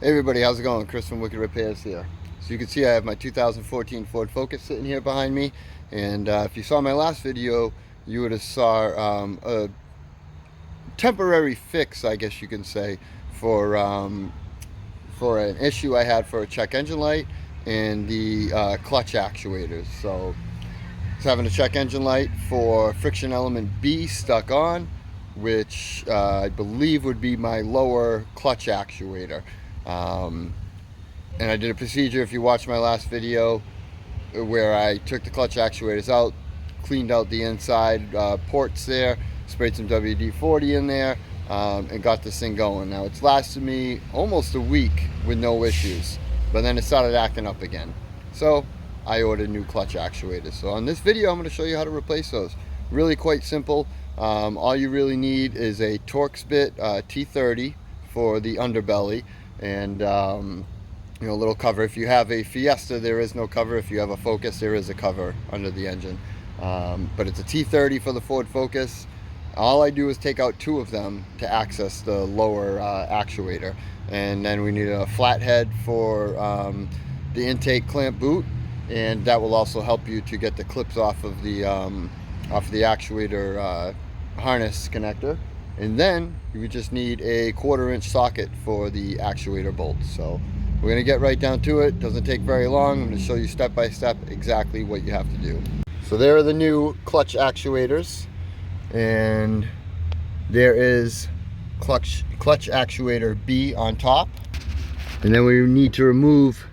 Hey everybody, how's it going? Chris from Wicked Repairs here. So you can see I have my 2014 Ford Focus sitting here behind me, and if you saw my last video, you would have saw a temporary fix, I guess you can say, for an issue I had for a check engine light and the clutch actuators. So it's having a check engine light for friction element B stuck on, which I believe would be my lower clutch actuator. And I did a procedure, if you watched my last video, where I took the clutch actuators out, cleaned out the inside ports there, sprayed some WD-40 in there, and got this thing going. Now it's lasted me almost a week with no issues, but then it started acting up again. So I ordered new clutch actuators. So on this video I'm going to show you how to replace those. Really quite simple. All you really need is a Torx bit T30 for the underbelly, and you know, a little cover. If you have a Fiesta, there is no cover. If you have a Focus, there is a cover under the engine. But it's a T30 for the Ford Focus. All I do is take out two of them to access the lower actuator, and then we need a flathead for the intake clamp boot, and that will also help you to get the clips off of the actuator harness connector. And then you just need a 1/4 inch socket for the actuator bolts. So we're going to get right down to it. Doesn't take very long. I'm going to show you step by step exactly what you have to do. So there are the new clutch actuators, and there is clutch actuator B on top. And then we need to remove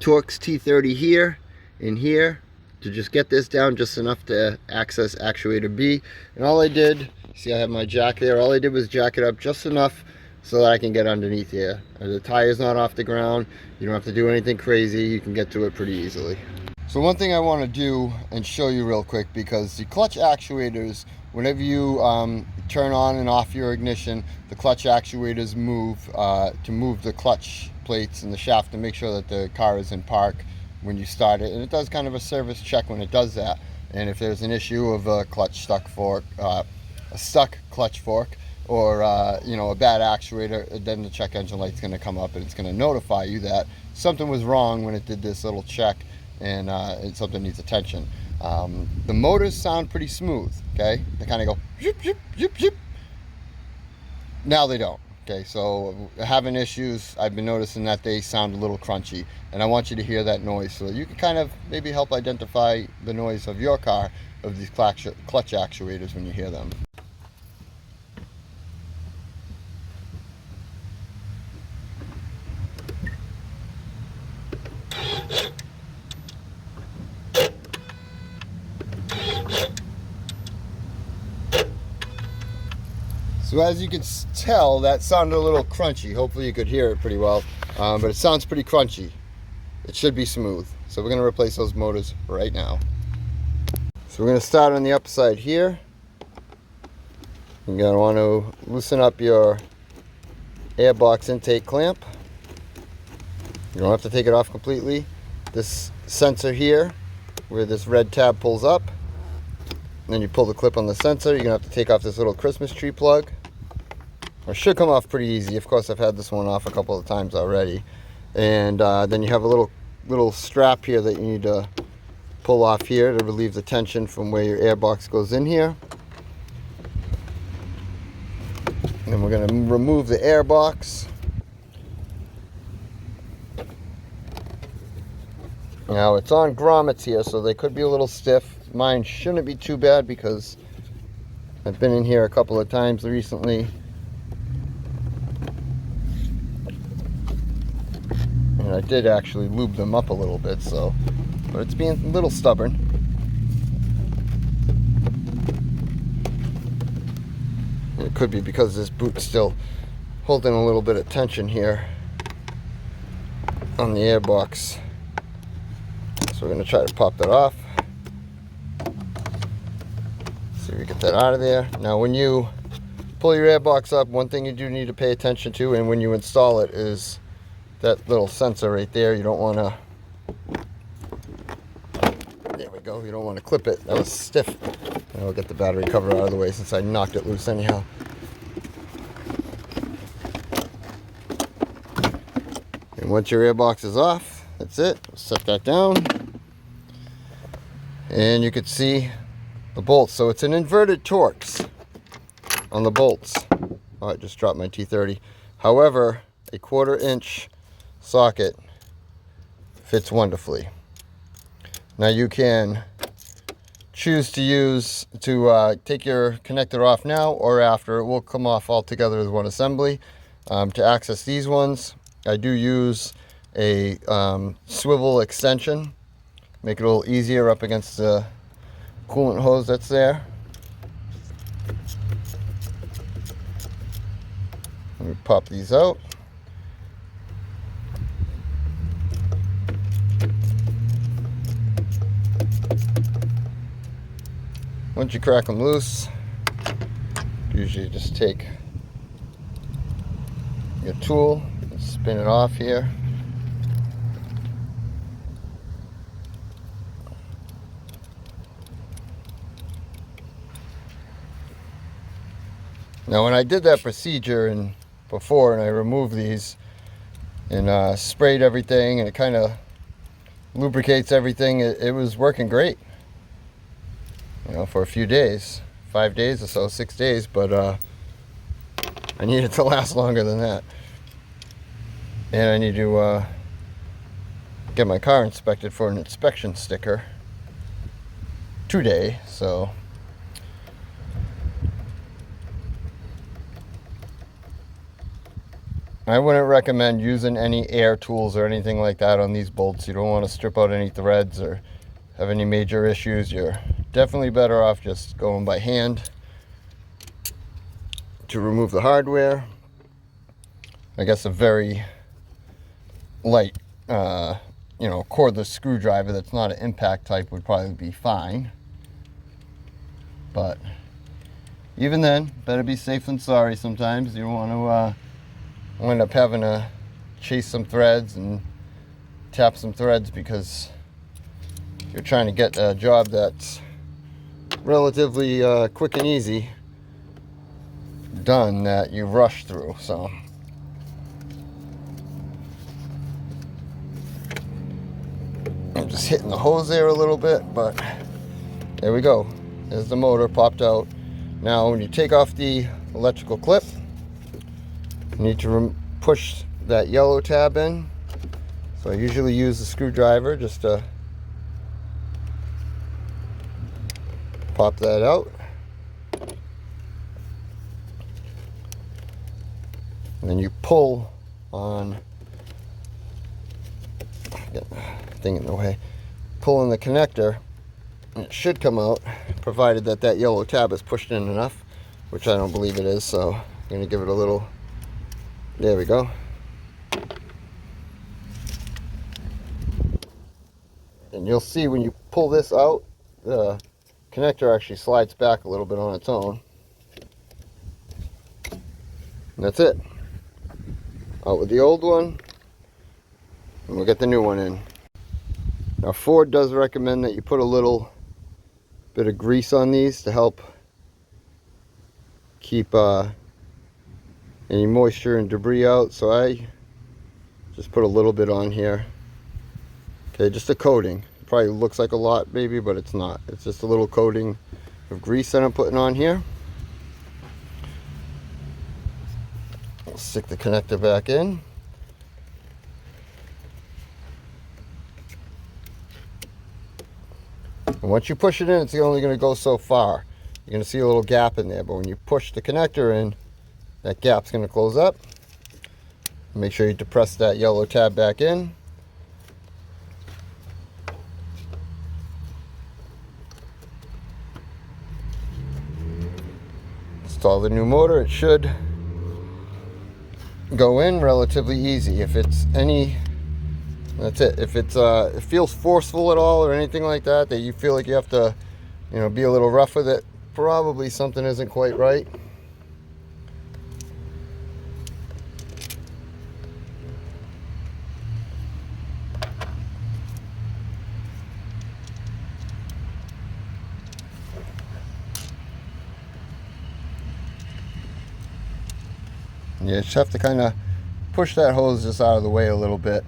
Torx T30 here and here to just get this down just enough to access actuator B. And all I did, see I have my jack there, all I did was jack it up just enough so that I can get underneath here. The tire's not off the ground, you don't have to do anything crazy, you can get to it pretty easily. So one thing I want to do and show you real quick, because the clutch actuators, whenever you turn on and off your ignition, the clutch actuators move to move the clutch plates and the shaft to make sure that the car is in park when you start it, and it does kind of a service check when it does that. And if there's an issue of a clutch stuck fork, a stuck clutch fork, or you know, a bad actuator, then the check engine light's going to come up and it's going to notify you that something was wrong when it did this little check, and something needs attention. The motors sound pretty smooth, okay? They kind of go zip, zip, zip, zip. Now they don't. Okay, so having issues, I've been noticing that they sound a little crunchy, and I want you to hear that noise so you can kind of maybe help identify the noise of your car, of these clutch actuators when you hear them. So as you can tell, that sounded a little crunchy. Hopefully you could hear it pretty well, but it sounds pretty crunchy. It should be smooth. So we're going to replace those motors right now. So we're going to start on the upside here. You're going to want to loosen up your airbox intake clamp. You don't have to take it off completely. This sensor here, where this red tab pulls up, and then you pull the clip on the sensor. You're going to have to take off this little Christmas tree plug. It should come off pretty easy. Of course, I've had this one off a couple of times already. And then you have a little strap here that you need to pull off here to relieve the tension from where your airbox goes in here. And then we're going to remove the airbox. Now it's on grommets here, so they could be a little stiff. Mine shouldn't be too bad because I've been in here a couple of times recently. And I did actually lube them up a little bit, so, but it's being a little stubborn. And it could be because this boot's still holding a little bit of tension here on the airbox. So we're going to try to pop that off. See if we get that out of there. Now when you pull your airbox up, one thing you do need to pay attention to, and when you install it, is that little sensor right there. You don't want to, there we go, you don't want to clip it. That was stiff. And I'll get the battery cover out of the way since I knocked it loose anyhow. And once your airbox is off, that's it. Set that down. And you can see the bolts. So it's an inverted Torx on the bolts. Oh, I just dropped my T30. However, a 1/4 inch socket fits wonderfully. Now you can choose to take your connector off now or after. It will come off all together as one assembly. To access these ones, I do use a swivel extension. Make it a little easier up against the coolant hose that's there. Let me pop these out. Once you crack them loose, usually just take your tool and spin it off here. Now when I did that procedure before and I removed these and sprayed everything and it kind of lubricates everything, it was working great. You know, for a few days, 5 days or so, 6 days, but I need it to last longer than that. And I need to get my car inspected for an inspection sticker today, so I wouldn't recommend using any air tools or anything like that on these bolts. You don't want to strip out any threads or have any major issues. You're definitely better off just going by hand to remove the hardware. I guess a very light, cordless screwdriver that's not an impact type would probably be fine. But even then, better be safe than sorry sometimes. You don't want to end up having to chase some threads and tap some threads because you're trying to get a job that's relatively quick and easy done that you rush through. So I'm just hitting the hose there a little bit, but there we go. There's the motor popped out. Now when you take off the electrical clip, you need to push that yellow tab in. So I usually use the screwdriver just to pop that out. And then you pull on, get the thing in the way, pull in the connector, and it should come out, provided that that yellow tab is pushed in enough, which I don't believe it is, so I'm going to give it a little. There we go. And you'll see when you pull this out, the connector actually slides back a little bit on its own. And that's it. Out with the old one, and we'll get the new one in. Now Ford does recommend that you put a little bit of grease on these to help keep any moisture and debris out, so I just put a little bit on here. Okay, just a coating. It probably looks like a lot maybe, but it's not. It's just a little coating of grease that I'm putting on here. I'll stick the connector back in. And once you push it in, it's only going to go so far. You're going to see a little gap in there, but when you push the connector in, that gap's going to close up. Make sure you depress that yellow tab back in. Install the new motor. It should go in relatively easy. If it's any, that's it. If it's it feels forceful at all or anything like that, that you feel like you have to, be a little rough with it, probably something isn't quite right. You just have to kind of push that hose just out of the way a little bit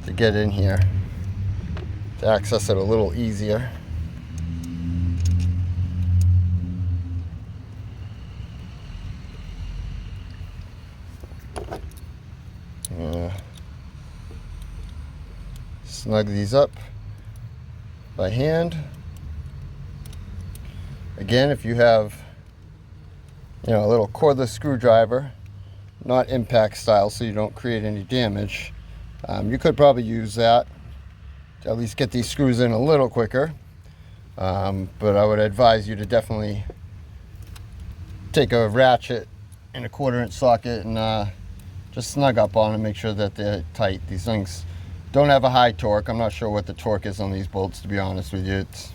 to get in here, to access it a little easier. Snug these up by hand. Again, if you have, you know, a little cordless screwdriver, not impact style, so you don't create any damage, you could probably use that to at least get these screws in a little quicker. But I would advise you to definitely take a ratchet and a 1/4-inch socket and just snug up on them, make sure that they're tight. These things don't have a high torque. I'm not sure what the torque is on these bolts, to be honest with you. It's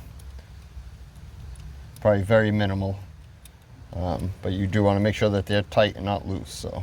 probably very minimal, but you do want to make sure that they're tight and not loose. So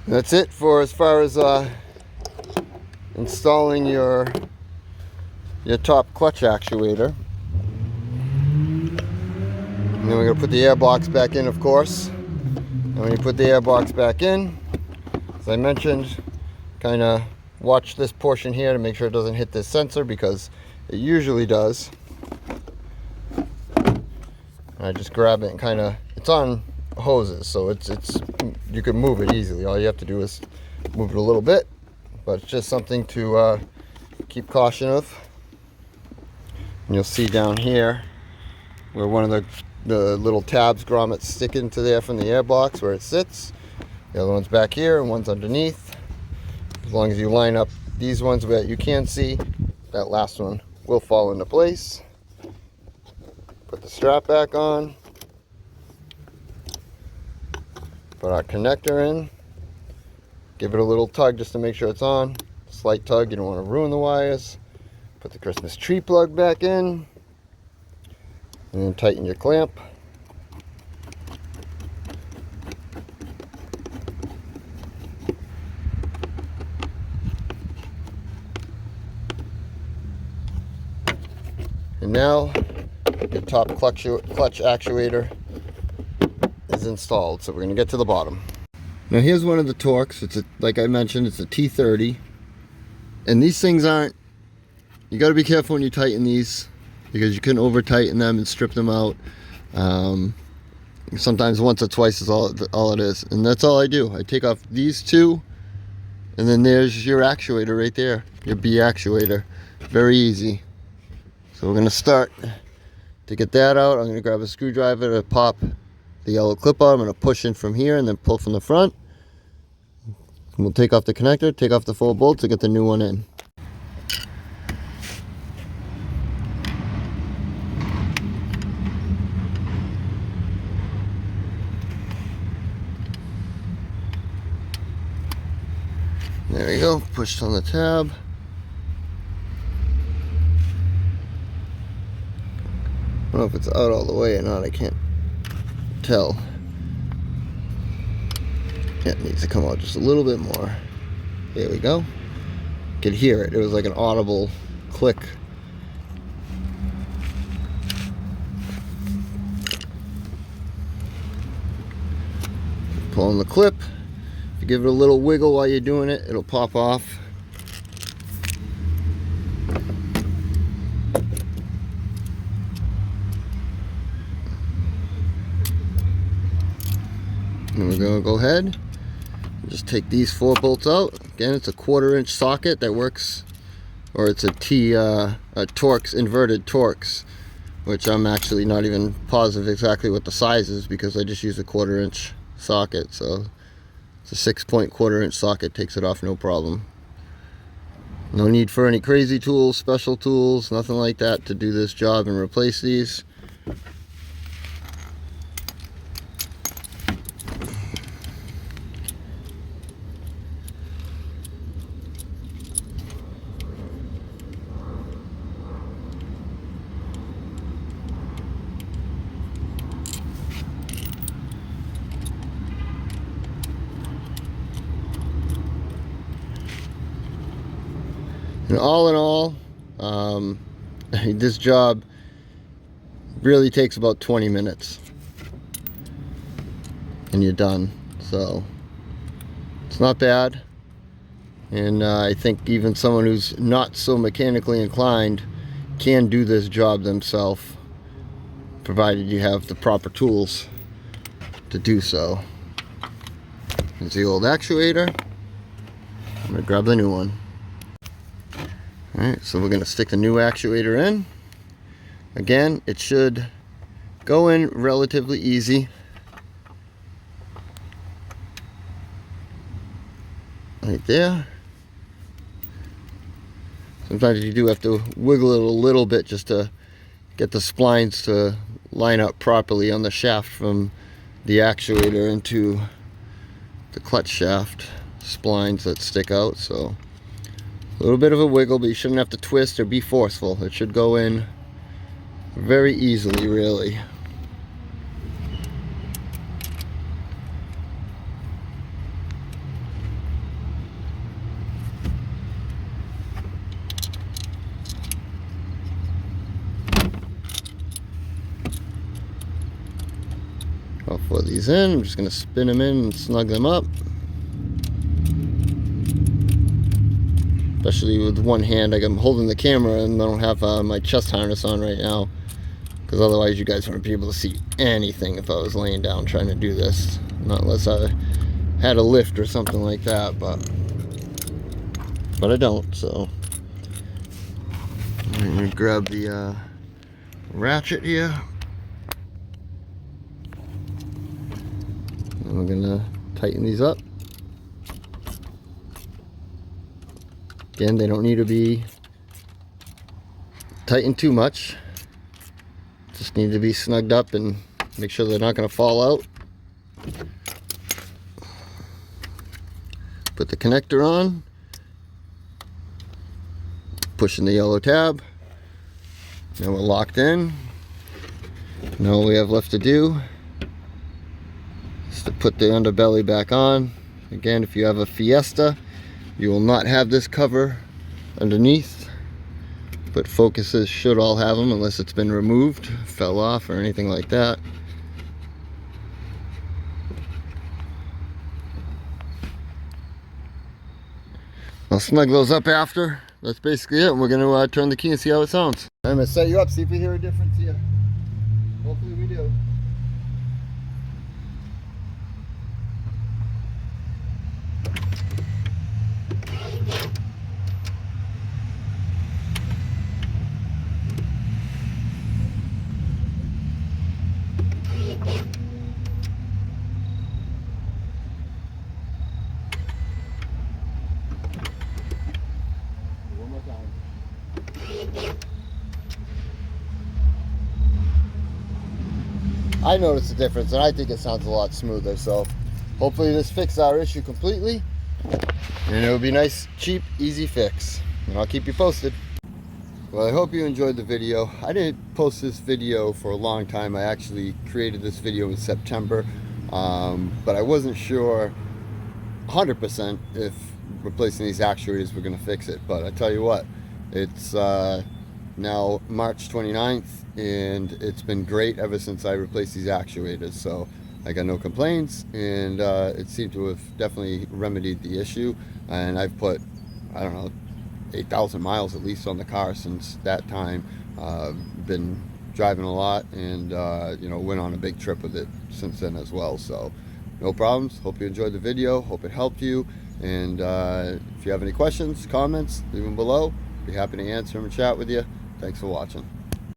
that's it for as far as installing your top clutch actuator. And then we're going to put the air box back in, of course. And when you put the air box back in, as I mentioned, kind of watch this portion here to make sure it doesn't hit this sensor, because it usually does. And I just grab it and kind of, it's on hoses, so it's you can move it easily. All you have to do is move it a little bit, but it's just something to keep caution of. And you'll see down here where one of the little tabs grommets stick into there from the air box where it sits. The other one's back here and one's underneath. As long as you line up these ones that you can see, that last one will fall into place. Put the strap back on. Put our connector in. Give it a little tug just to make sure it's on. Slight tug, you don't want to ruin the wires. Put the Christmas tree plug back in. And then tighten your clamp. And now your top clutch actuator is installed. So we're going to get to the bottom. Now here's one of the torques. It's like I mentioned, it's a T30. And these things aren't, you got to be careful when you tighten these, because you can over tighten them and strip them out. Sometimes once or twice is all it is. And that's all I do. I take off these two, and then there's your actuator right there, your B actuator. Very easy. So we're going to start. To get that out, I'm going to grab a screwdriver to pop the yellow clip out. I'm going to push in from here and then pull from the front. And we'll take off the connector, take off the full bolt to get the new one in. There we go, pushed on the tab. I don't know if it's out all the way or not, I can't tell. Yeah, it needs to come out just a little bit more. There we go. You could hear it. It was like an audible click. Pull on the clip. If you give it a little wiggle while you're doing it, it'll pop off. And we're going to go ahead and just take these 4 bolts out. Again, it's a 1/4-inch socket that works, or it's a Torx, inverted Torx, which I'm actually not even positive exactly what the size is because I just use a 1/4-inch socket. So it's a 6-point 1/4-inch socket, takes it off no problem. No need for any crazy tools, special tools, nothing like that to do this job and replace these. And all in all, this job really takes about 20 minutes and you're done. So it's not bad. And I think even someone who's not so mechanically inclined can do this job themselves, provided you have the proper tools to do so. There's the old actuator. I'm going to grab the new one. Alright, so we're going to stick the new actuator in. Again, it should go in relatively easy. Right there. Sometimes you do have to wiggle it a little bit just to get the splines to line up properly on the shaft from the actuator into the clutch shaft splines that stick out. So a little bit of a wiggle, but you shouldn't have to twist or be forceful. It should go in very easily, really. I'll put these in. I'm just going to spin them in and snug them up. Especially with one hand, I'm holding the camera and I don't have my chest harness on right now, because otherwise you guys wouldn't be able to see anything if I was laying down trying to do this. Not unless I had a lift or something like that, but I don't. So I'm going to grab the ratchet here. And we're going to tighten these up. Again, they don't need to be tightened too much. Just need to be snugged up and make sure they're not going to fall out. Put the connector on. Pushing the yellow tab. Now we're locked in. Now all we have left to do is to put the underbelly back on. Again, if you have a Fiesta, you will not have this cover underneath, but Focuses should all have them unless it's been removed, fell off, or anything like that. I'll snug those up after. That's basically it. We're going to turn the key and see how it sounds. I'm going to set you up, see if we hear a difference here. Hopefully we do. I noticed a difference, and I think it sounds a lot smoother. So hopefully this fixes our issue completely, and it'll be a nice, cheap, easy fix. And I'll keep you posted. Well, I hope you enjoyed the video. I didn't post this video for a long time. I actually created this video in September, but I wasn't sure 100% if replacing these actuators were going to fix it. But I tell you what, it's now March 29th, and it's been great ever since I replaced these actuators. So I got no complaints, and it seemed to have definitely remedied the issue. And I've put, I don't know, 8,000 miles at least on the car since that time. Been driving a lot, and you know, went on a big trip with it since then as well. So no problems. Hope you enjoyed the video. Hope it helped you. And if you have any questions, comments, leave them below. Be happy to answer them and chat with you. Thanks for watching.